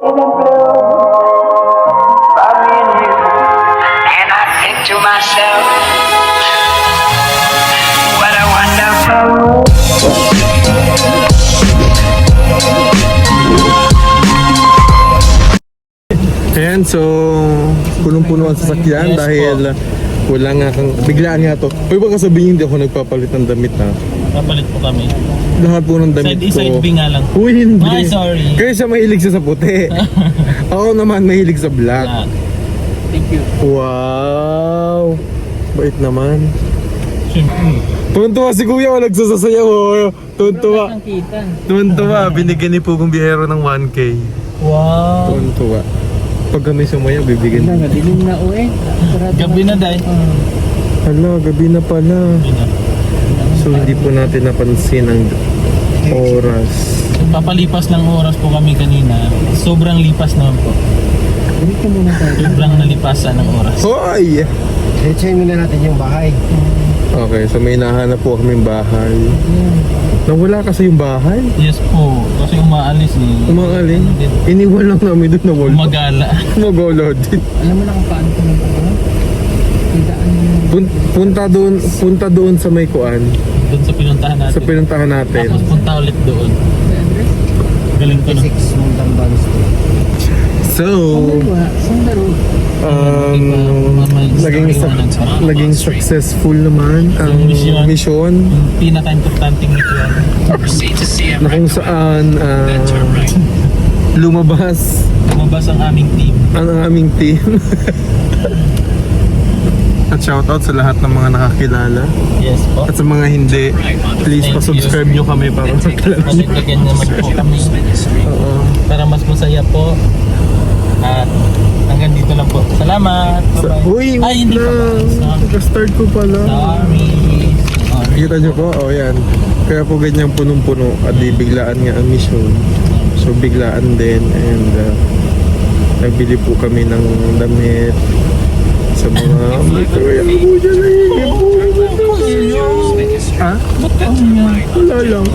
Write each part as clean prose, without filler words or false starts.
And I think to myself, what a wonderful world. Ayan, so punong-puno ang sasakyan Yes, dahil wala nga kang, biglaan nga to. Uy, baka sabihin hindi ako nagpapalit ng damit ha. Papalit po kami. Lahat po ng damit Side A, ko. side B nga lang. Uy, hindi. Ay, sorry. Kaya siya mahilig siya sa puti. Ako naman mahilig sa black. Black. Thank you. Wow! Bait naman. Siyempre. Tuwan-tuwa si kuya, wala nagsasasayaw. Tuwan-tuwa. Kita. Tuwan-tuwa, binigyan ni Pugong Biyahero ng 1K. Wow. Tuwan-tuwa. Pag kami sumayaw, bibigyan. Dilim na o eh. Gabi na dahil. Hala, gabi na pala. So hindi po natin napansin ang oras. Papalipas ng oras po kami kanina. Sobrang lipas naman po. Dito muna tayo. Sobrang nalipasan ng oras. Hoy! Check muna natin yung bahay. Okay, so may nahanap po kaming bahay. Nawala kasi yung bahay. Yes po. Kasi umaalis eh. Umangalin. Iniwan lang namin doon na wala. Umagala. Magolo din. Alam mo na kung paano ito ng pagkakas? Tidaan yung... Punta doon sa may kuan. Doon sa pinuntahan natin. Sa pinuntahan natin. Tapos punta ulit doon. Galing ko na. 6 Montambang Street. So, Sandaro. naging successful naman ang mission Yung pinaka-importanting mission. na kung saan lumabas Lumabas ang aming team. ang aming team. At shoutout sa lahat ng mga nakakilala. Yes po. At sa mga hindi, please Thank pa-subscribe nyo kami para sa Maligyan naman po kami. Oo. Para mas masaya po. At hanggang dito lang po. Salamat. Bye-bye. Uy, Ay, hindi pa. Nag-start ko pala. Sorry. Kita nyo po? O yan. Kaya po ganyang punong-puno at di biglaan nga ang mission. So biglaan din and nagbili po kami ng damit sa mga ha? Wala lang.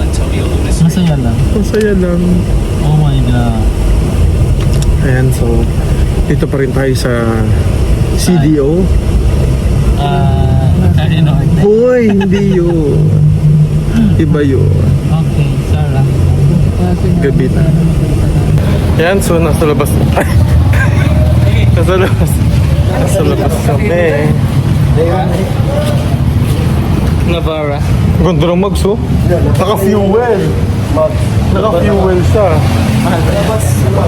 Masaya lang. Masaya lang. Oh my God. Ayan, so dito pa rin tayo sa CDO. Ano? Hoy, hindi yun. Iba yun. Okay, sorry. Gabi na. Ayan, so nasa labas. Ay! Nasa labas. Nasa labas kami. Navarra. Ganda ng mags, oh. Naka-fuel. Naka-fuel siya.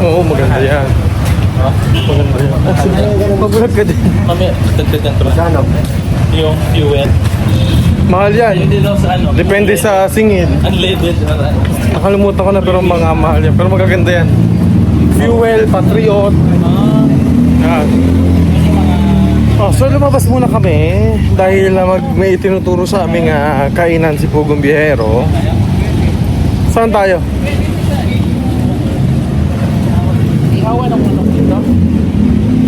Oo, maganda yan. Maganda yan. Mag-vlog ka din. Kami, dagdagan ko ba? Yung fuel. Mahal yan. Hindi daw sa ano. Depende sa singil. Unleaded. Nakalimutan ko na pero mga mahal yan. Pero magaganda yan. Fuel, Patriot. Yan. Oh, so lumabas muna kami dahil may itinuturo sa aming kainan si Pugong Biyahero. Saan tayo? Ihawan ang manok dito.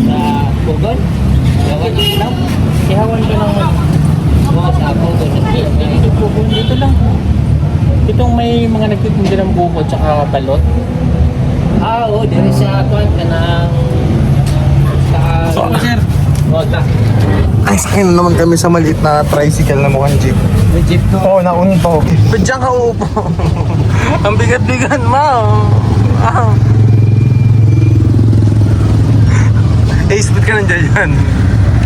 Sa Bogor. Ihawan yung ilaw. Ihawan ko ng sa Bogor. Dito Bogor. Dito lang. Itong may mga nagtitinda ng buko at saka balot. Oo. Dito sa kuwan ka ng... Sa... Sir. Wala. Ay, sakay na naman kami sa maliit na tricycle na mukhang jeep. May jeep to. Oo, nauntog. Ba't dyan ka upo? Ang bigat-bigat mo. Ace, ba't ka nandiyan yan?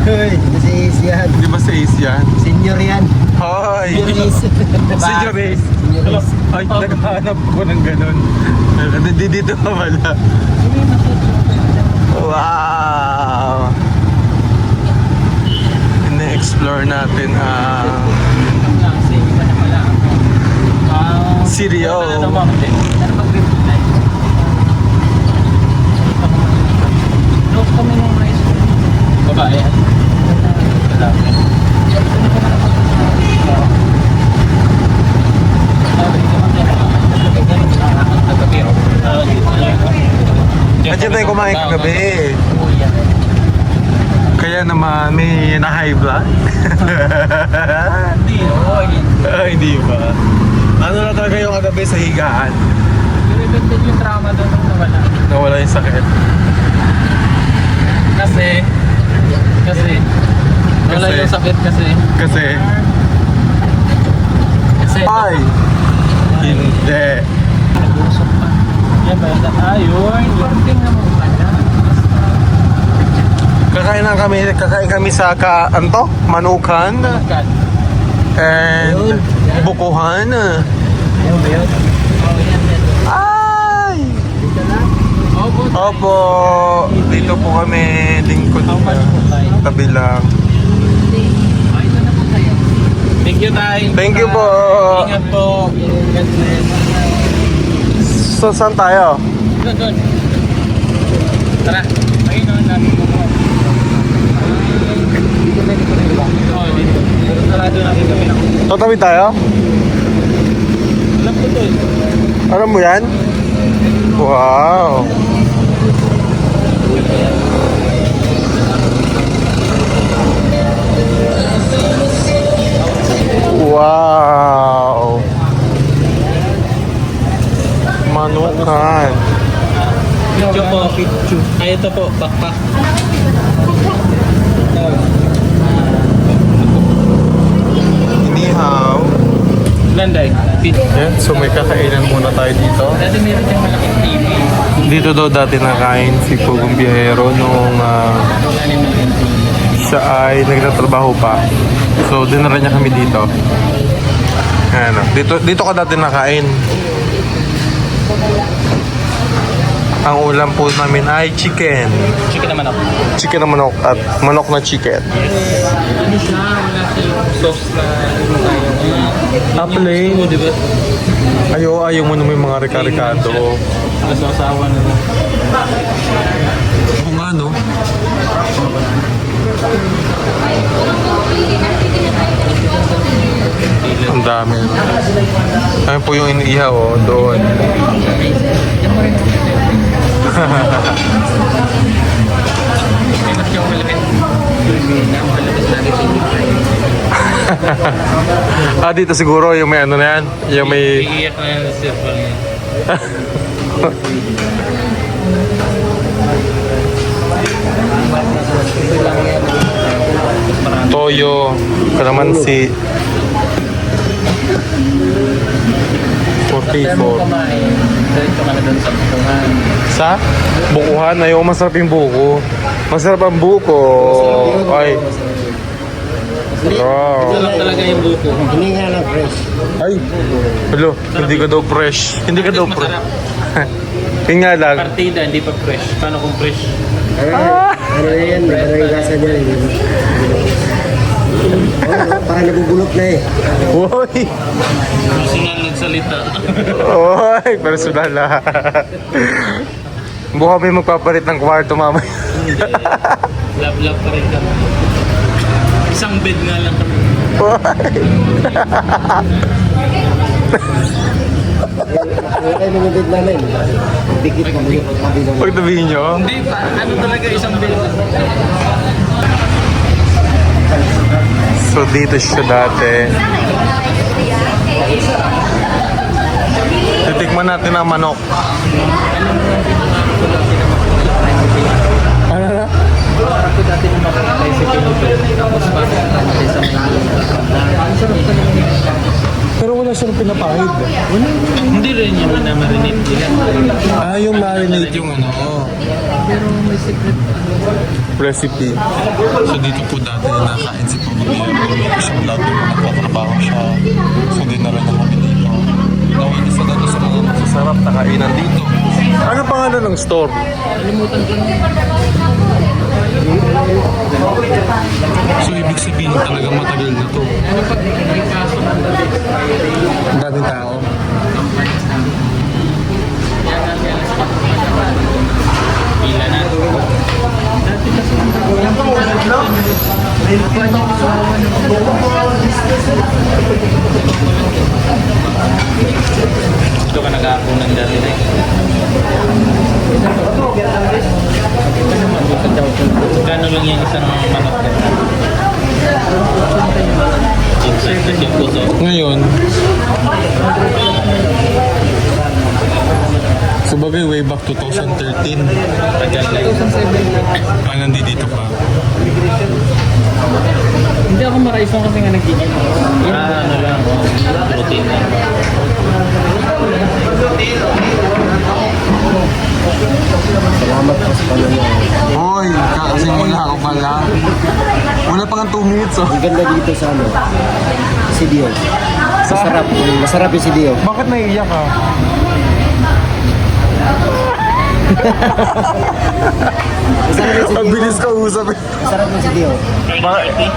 Hoy, si Ace yan. Di ba sa Ace yan? Senior yan. Hoy! Ace. Senior Ace. Senior Ace. Ay, naghahanap ko ng ganun. Dito ka pala. Wow! Ina-explore natin ang CDO. Babae. Nandiyan tayo kumain kagabi. Kaya naman may na-high blood. Hindi. Ay, hindi ba? Ano na talaga yung kagabi sa higaan? Unexpected yung trauma doon nung nawala. Nawala yung sakit. Kasi wala Kasi- yung sakit kasi Ay! Hindi. nag-uusap pa. Yan ba? Ayun. Tingnan mo pala. Kakain kami sa Manukan God. and Bukuhan. Ayun ba yun? Oh, yan. Ay! Opo. Opo, dito po kami, lingkod How much po tayo? tabi lang. Ito na po tayo. Thank you, Tay. Thank you po. Ingat po. God bless. So, saan tayo? Doon. Tara. Ayun o, natin po mo. Dito na iba. Oo, dito. Sarado natin kami na. Tatabi tayo? Alam ko to eh. Alam mo yan? Wow! Wow! Manukan. Picture po. Ay, ito po. Backpack. Inihaw. Landay. Yan, so may kakainan muna tayo dito. Dati meron siyang malaking TV. Dito daw dati nakain si Pugong Biyahero noong siya ay nagtatrabaho pa. So, dinara niya kami dito. Ano, dito ka dati nakain. Ang ulam po namin ay chicken. Chicken naman ako. Chicken na manok at manok na chicken. Ano siya? Wala siyang sauce na ano tayo. Plain. Gusto mo, di ba? Ayaw mo na may mga rika-rikado. Nasasawa na lang. Kung ano, ang dami. Ayun po yung iniihaw, oh, doon. Mas yung malapit. Malapit lagi sa Dito siguro yung may ano na yan. Yung may... Iiyak na yan sa circle niya. Toyo, kalamansi. 44. Kumain. Diretso ka na doon sa bukungan. Sa? Bukuhan. Ayaw, masarap yung buko. Masarap ang buko. Ay. Wow. Ito lang talaga yung buko. Hindi nga lang fresh. Ay. Hello, hindi ka daw fresh. Hindi ka daw fresh. Yun nga lang. Partida, hindi pa fresh. Paano kung fresh? Ano yan? Parang yung lasa niya. Parang nabubulok na eh. Uy. Personal nagsalita. Uy, personal na. Buka may magpapalit ng kwarto mamaya. Love pa rin kami. Isang bed nga lang kami. Ay, lumipid namin. Dikit kami. Pag nabihin nyo. Hindi pa. Ano talaga isang bed? So dito siya dati. Titikman natin ang manok. Ano na? Parang ko dati nung makakatay sa Pinuto. Tapos parang nakatay sa Manila. Ang sarap talaga. Pero wala siyang pinapahid. Hindi rin yung na-marinate nila. Yung marinate yung ano. Pero may secret. Recipe. So dito po dati nakain si Pumagiro. Siyang lato na nagtatrabaho siya. So dinara na kami dito. Nawin isa dito sa mga masasarap na kainan dito. Ano pangalan ng store? Nalimutan ko na. So ibig sabihin talagang matagal na to. Ano pag may kaso ng dati? Ang daming tao. Kaya nga kaya sa pila na. Dati kasi ito ka nag-aapunan dati na eh. Gano lang yung isang manok ka? Yung puso. Ngayon, Sabagay, way back 2013. Tagal na yun. 2007. Nandito pa. Hindi ako maraison kasi nga nagiging. Ano lang, routine lang. Salamat po sa panonood. Hoy, kakasimula ako pa lang. Wala pa nga 2 minutes oh. Ang ganda dito sa ano, CDO. Masarap. Masarap yung CDO. Bakit naiiyak ka? Masarap yung Ang CDO. bilis ka usap eh. Masarap yung CDO.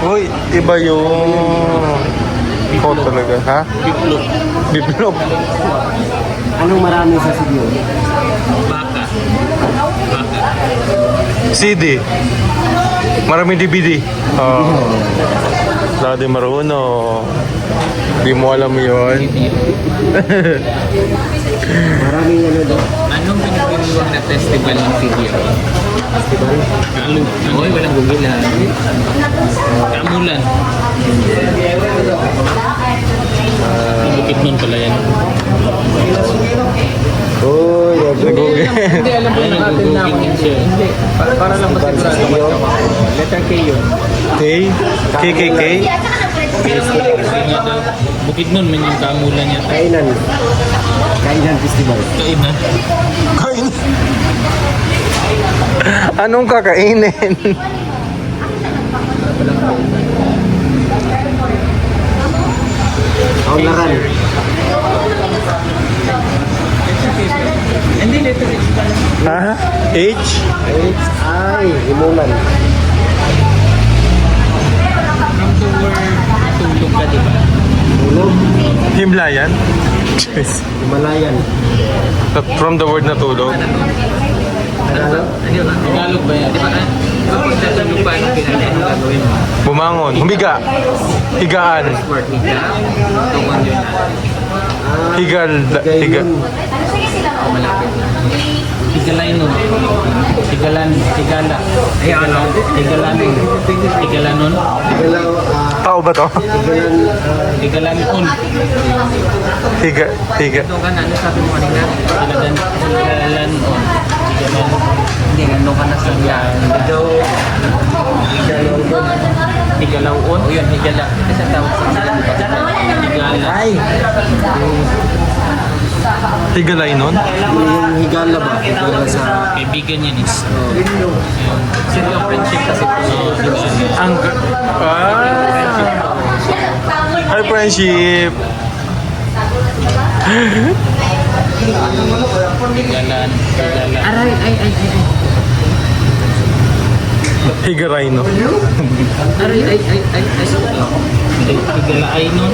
Hoy, iba yung... Ikaw talaga, ha? Biplop. Biplop. Anong marami sa CDO? Baka. CD. Maraming DVD. Oh. Dati marunong. Di mo alam yun. Maraming ano doon. Anong pinagpiliwang na festival ng video? Festival. Oy, walang Google ha. Kamulan. Bukit nun pala yan. Uy, Nag-google. Hindi, alam ko yung natin na ako. Hindi, para lang masigurado. Letter K yun. K? KKK? Bukit nun, man yung kamulan niya. Kainan. Kainan Festival. Kainan. Kain. Anong kakainin? Kaunlaran. Hindi, letter H. Ha? H? Ay, Himulan. From the word tulong ka, di ba? Tulog. Himlayan? Himalayan. From the word na tulog. Tagalog. Tagalog ba yan? Di ba? Di ba pag natulog pa, anong pinag-ano gagawin mo? Bumangon. Humiga. Higaan. Word higa. Tungan yun na. Higal. Higa. Malapit na. Higalay nun. Higalan. Higala. Higalan. Higalanon. Higalanon. Higalaw. Tao ba to? Higalan. Higalanon. Higa. Higa. Ito ka na, ano sabi mo kanina? Higalanon. Higalanon. Hindi, nandun ka na sa yan. Higalawon. O yun, higala. Ito sa tawag sa higala. Ay, Higalay nun? yung higala ba? Higala sa... Kaibigan yan is. Sino yung friendship kasi ito? Ang... Hi, friendship! Higalan. Higala. Aray, ay. Higaray no? Aray, ay. Higalaay nun.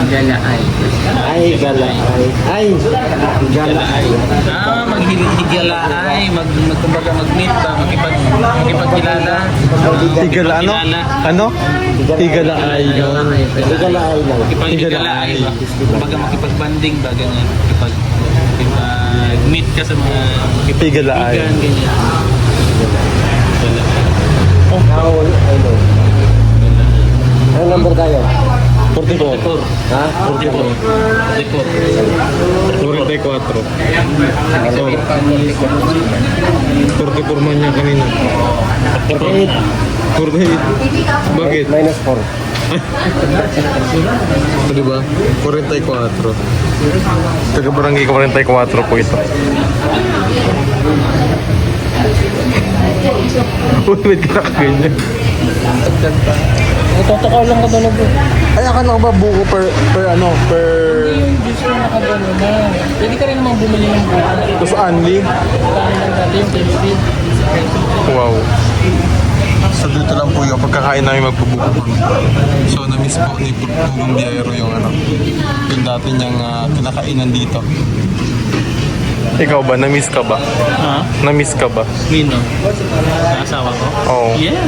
Higalaay. Ay, higala. Ay, higala. Maghigalaay. Kumbaga mag-meet ba? Makipagkilala. Higala ano? Ano? Higala ay yun. Higala ay lang. Makipagkilalaay ba? Kumbaga makipagbanding ba? Ganyan. Makipag-meet ka sa mga Higalaay. kaibigan, ganyan. How old? I know. Anong number tayo? 44. Ha? 44. 44 man niya kanina. 48. 48. Bakit? Minus 4. O diba? 44. Taga barangay 44 po ito. Uy, ba't ka nakaganyan? Totoo lang ka talaga. Ay, akala ko ba buko per ano? Per... Yung juice mo nakagano na. Pwede ka rin namang bumili ng buka. Tapos only? Kano lang dati yung tasty. Wow. So dito lang po yung pagkakain namin magbubuko. So na-miss po ni Pugong Biyahero yung ano, yung dati niyang kinakainan dito. Ikaw ba? Na-miss ka ba? Ha? Na-miss ka ba? Nino? Sa asawa ko? Oo. Yes.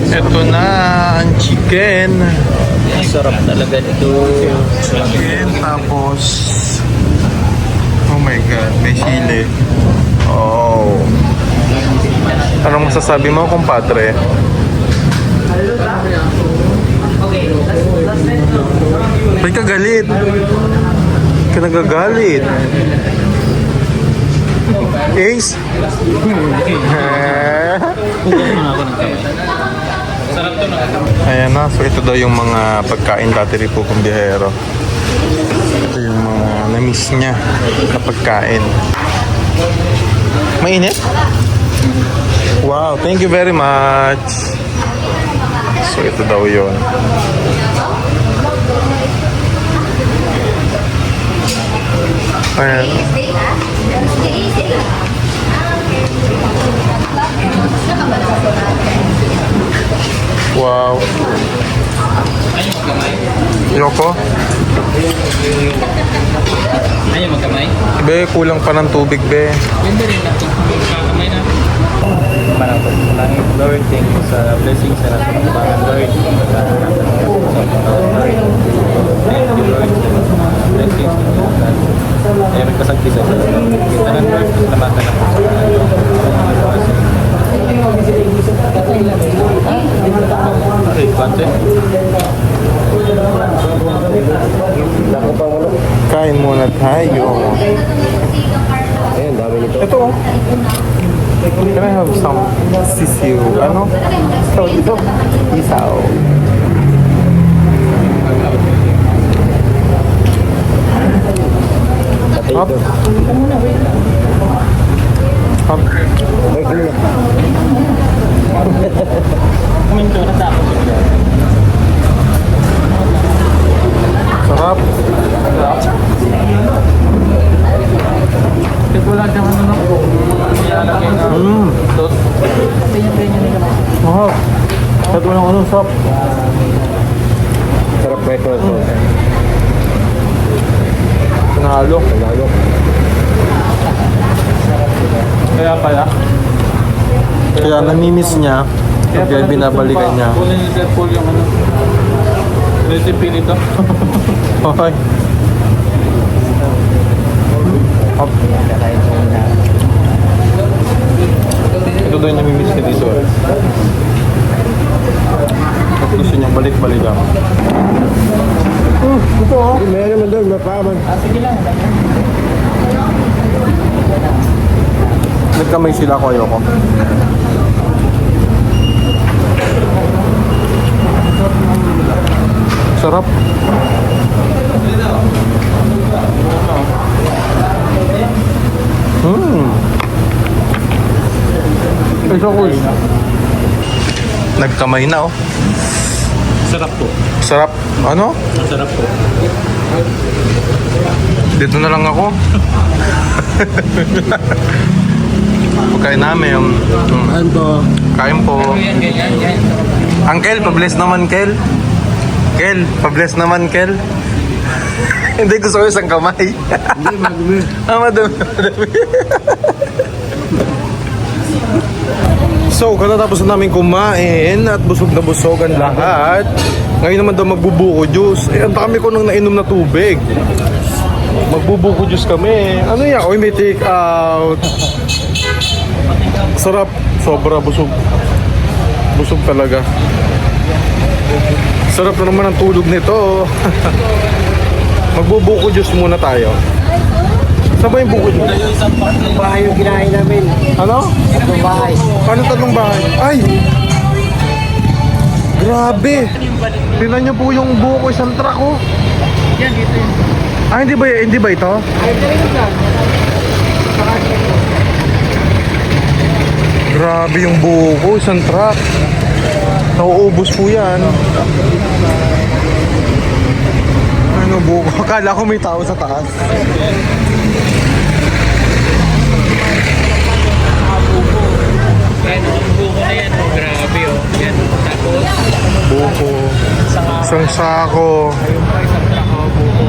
Ito na ang chicken. Sarap talaga ito. Chicken tapos oh my god, may sili. Oh. Anong masasabi mo, kumpadre? Ba't ka galit? Ka nagagalit? Ace? Ayan na, so ito daw yung mga pagkain dati rin po kong biyahero. Ito yung mga na-miss niya na pagkain. Mainit? Wow, thank you very much. So ito daw yun. Ayan. Wow. Yoko? Ayaw magkamay? Be, kulang pa ng tubig, be. Ganda rin na. Magkakamay na. Parang Lord, thank you sa blessings na nasa mga Lord. Lord, thank you Lord sa blessings na ay magkasagpi sa kita ng Lord, salamatan ako ay, kwante? Kain muna tayo. Ayun, dami nito. Ito, oh. Can I have some sisiu? Ano? Ito. Isaw. Hop. Hop. Kuminto na sa ako. Sarap. Kasi wala kang ano na po. Ilalagay na dos. Mahal. Kahit walang ano, sarap. Sarap ba ito? Panalo. Panalo. Kaya pala. Kaya namimiss niya. Kaya binabalikan niya. Kunin ni Sir Paul yung ano. Recipe nito. Okay. Hop. Ito daw yung namimiss niya dito. At gusto niyang balik-balikan. Ito oh. Meron naman doon, mapaman. Sige lang. Nagkamay sila ko, ayoko. Sarap. Ito ko eh. Nagkamay na oh. Sarap po. Sarap. Ano? Sarap po. Dito na lang ako. Pagkain namin. Ano to? Kain po. Uncle, pa-bless naman, Kel. Kel, pa-bless naman, Kel. Hindi, gusto ko isang kamay. Hindi, madumi. Madami. So, katatapos na namin kumain at busog na busog ang lahat. Ngayon naman daw magbubuko juice. Eh, ang dami ko nang nainom na tubig. Magbubuko juice kami. Ano yan? Oy, may take out. Sarap. Sobra busog. Busog talaga. Sarap na naman ang tulog nito. Magbubuko juice muna tayo. Saan ba yung buko juice? Bahay yung kinain namin. Ano? Itong bahay. Paano tatlong bahay? Ay! Grabe! Tingnan niyo po yung buko isang truck oh. Yan, dito yun. Ah, hindi ba ito? Grabe yung buko, isang truck. Nauubos po yan. Ano buko? Akala ko may tao sa taas. Yan, ang buko na yan. Oh, grabe oh. Yan. Tapos, Buko. Isang sako. isang truck oh, buko.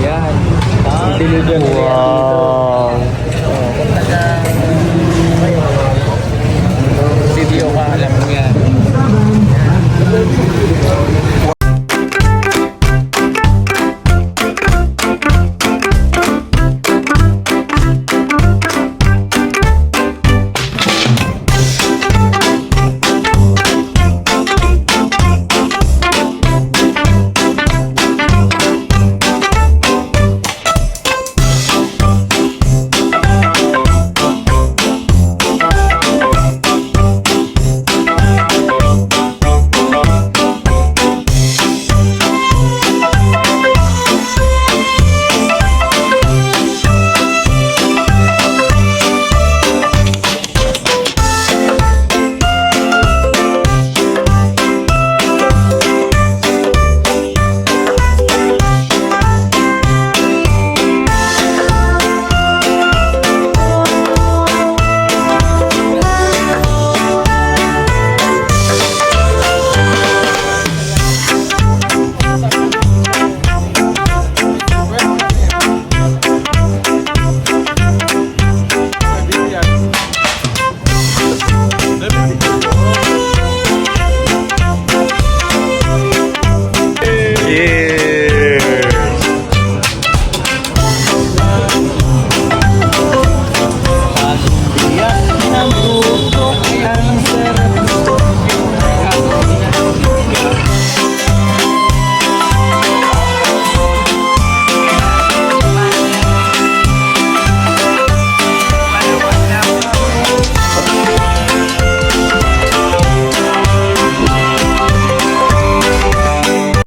Yan. I-deliver Wow.